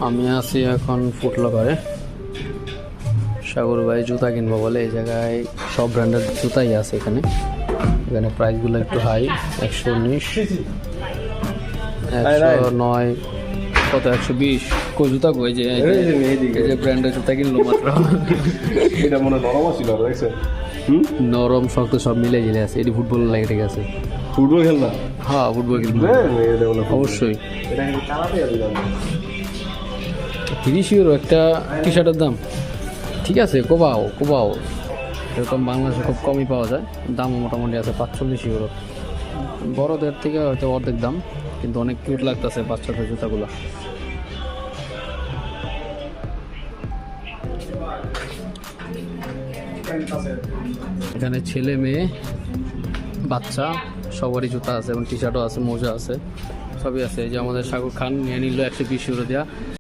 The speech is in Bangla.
আমি আছি এখন ফুটলকারে। সাগর ভাই জুতা কিনবো বলে এই জায়গায় সব ব্র্যান্ডের জুতাই আছে এখানে। এখানে প্রাইসগুলো একটু হাই, 119, 109, কত 120। কই জুতা কই যে ব্র্যান্ডের জুতা কিনলো মাত্র। এটা মনে নরম ছিল দেখছেন? নরম শক্ত সব মিলে গেলে আছে। এটি ফুটবল লাগে, ঠিক আছে। ফুটবল খেলনা? হ্যাঁ ফুটবল খেলবো অবশ্যই। 30 ইউরো একটা টি শার্টের দাম। ঠিক আছে, কোবাও এরকম বাংলাদেশে খুব কমই পাওয়া যায়। দামও মোটামুটি আছে 45 ইউরো। বড়দের থেকে হয়তো অর্ধেক দাম, কিন্তু অনেক কিউট লাগতেছে বাচ্চাদের জুতাগুলো। এখানে ছেলে মেয়ে বাচ্চা সবারই জুতা আছে এবং টি শার্টও আছে, মোজা আছে, সবই আছে। এই যে আমাদের সাগর খান নিয়ে নিল 120 ইউরো দেওয়া।